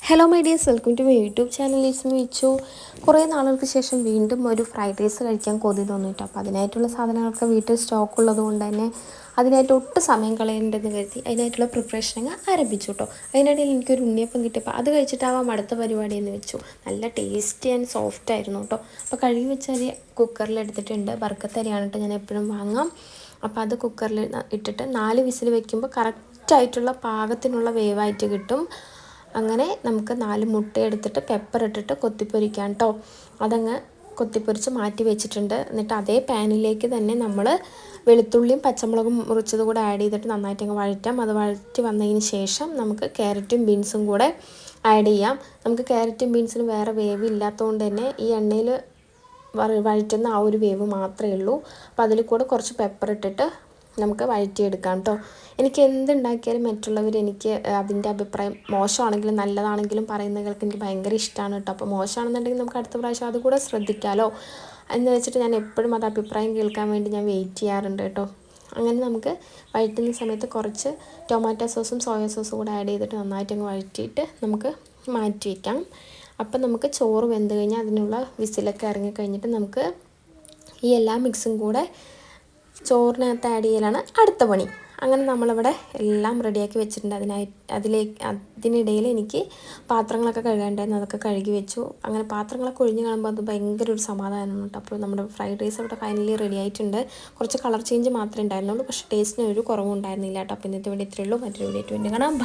Hello my dears, welcome to my YouTube channel. ഈസ് വെച്ചു കുറേ നാളുകൾക്ക് ശേഷം വീണ്ടും ഒരു ഫ്രൈഡ് റൈസ് കഴിക്കാൻ കൊതി തോന്നിയിട്ട് അപ്പോൾ അതിനായിട്ടുള്ള സാധനങ്ങളൊക്കെ വീട്ടിൽ സ്റ്റോക്ക് ഉള്ളത് കൊണ്ട് തന്നെ അതിനായിട്ട് ഒട്ടും സമയം കളയേണ്ടതെന്ന് കരുതി അതിനായിട്ടുള്ള പ്രിപ്പറേഷൻ ആരംഭിച്ചു കേട്ടോ. അതിനിടയിൽ എനിക്കൊരു ഉണ്ണിയപ്പം കിട്ടിയപ്പോൾ അത് കഴിച്ചിട്ടാവാം അടുത്ത പരിപാടി എന്ന് വെച്ചു. നല്ല ടേസ്റ്റി ആൻഡ് സോഫ്റ്റ് ആയിരുന്നു കേട്ടോ. അപ്പോൾ കഴുകി വെച്ച അരി കുക്കറിൽ എടുത്തിട്ടുണ്ട്. ബർക്കത്തരിയാണ് കേട്ടോ ഞാൻ എപ്പോഴും വാങ്ങാം. അപ്പോൾ അത് കുക്കറിൽ ഇട്ടിട്ട് 4 വിസിൽ വെക്കുമ്പോൾ കറക്റ്റായിട്ടുള്ള പാകത്തിനുള്ള വേവായിട്ട് കിട്ടും. അങ്ങനെ നമുക്ക് 4 മുട്ട എടുത്തിട്ട് പെപ്പർ ഇട്ടിട്ട് കൊത്തിപ്പൊരിക്കാം കേട്ടോ. അതങ്ങ് കൊത്തിപ്പൊരിച്ച് മാറ്റി വെച്ചിട്ടുണ്ട്. എന്നിട്ട് അതേ പാനിലേക്ക് തന്നെ നമ്മൾ വെളുത്തുള്ളിയും പച്ചമുളകും മുറിച്ചത് കൂടെ ആഡ് ചെയ്തിട്ട് നന്നായിട്ട് അങ്ങ് വഴറ്റാം. അത് വഴറ്റി വന്നതിന് ശേഷം നമുക്ക് ക്യാരറ്റും ബീൻസും കൂടെ ആഡ് ചെയ്യാം. നമുക്ക് ക്യാരറ്റും ബീൻസിനും വേറെ വേവ് ഇല്ലാത്തതുകൊണ്ട് തന്നെ ഈ എണ്ണയിൽ വഴറ്റുന്ന ആ ഒരു വേവ് മാത്രമേ ഉള്ളൂ. അപ്പോൾ അതിൽ കൂടെ കുറച്ച് പെപ്പർ ഇട്ടിട്ട് നമുക്ക് വഴറ്റിയെടുക്കാം കേട്ടോ. എനിക്ക് എന്തുണ്ടാക്കിയാലും മറ്റുള്ളവർ എനിക്ക് അതിൻ്റെ അഭിപ്രായം മോശമാണെങ്കിലും നല്ലതാണെങ്കിലും പറയുന്നത് കേൾക്കാൻ എനിക്ക് ഭയങ്കര ഇഷ്ടമാണ് കേട്ടോ. അപ്പോൾ മോശമാണെന്നുണ്ടെങ്കിൽ നമുക്ക് അടുത്ത പ്രാവശ്യം അതുകൂടെ ശ്രദ്ധിക്കാമല്ലോ എന്ന് വെച്ചിട്ട് ഞാൻ എപ്പോഴും അത് അഭിപ്രായം കേൾക്കാൻ വേണ്ടി ഞാൻ വെയിറ്റ് ചെയ്യാറുണ്ട് കേട്ടോ. അങ്ങനെ നമുക്ക് വഴറ്റുന്ന സമയത്ത് കുറച്ച് ടൊമാറ്റോ സോസും സോയ സോസും കൂടെ ആഡ് ചെയ്തിട്ട് നന്നായിട്ട് അങ്ങ് വഴറ്റിയിട്ട് നമുക്ക് മാറ്റി വയ്ക്കാം. അപ്പം നമുക്ക് ചോറ് വെന്ത് കഴിഞ്ഞാൽ അതിനുള്ള വിസിലൊക്കെ ഇറങ്ങിക്കഴിഞ്ഞിട്ട് നമുക്ക് ഈ എല്ലാ മിക്സും കൂടെ ചോറിനകത്ത് ആഡ് ചെയ്യലാണ് അടുത്ത പണി. അങ്ങനെ നമ്മളിവിടെ എല്ലാം റെഡിയാക്കി വെച്ചിട്ടുണ്ട്. അതിനിടയിൽ എനിക്ക് പാത്രങ്ങളൊക്കെ കഴുകാണ്ടായിരുന്നു. അതൊക്കെ കഴുകി വെച്ചു. അങ്ങനെ പാത്രങ്ങളൊക്കെ ഒഴിഞ്ഞ് കാണുമ്പോൾ അത് ഭയങ്കര ഒരു സമാധാനമാണ് കേട്ടോ. അപ്പോൾ നമ്മുടെ ഫ്രൈഡ് റൈസ് ഇവിടെ ഫൈനലി റെഡി ആയിട്ടുണ്ട്. കുറച്ച് കളർ ചേഞ്ച് മാത്രമേ ഉണ്ടായിരുന്നുള്ളൂ, പക്ഷേ ടേസ്റ്റിന് ഒരു കുറവും ഉണ്ടായിരുന്നില്ല കേട്ടോ. അപ്പോൾ ഇന്നത്തെ വീഡിയോ ഇത്രയേ ഉള്ളൂ. മറ്റൊരു വീഡിയോ ആയിട്ട് വേണ്ടി കാണാം.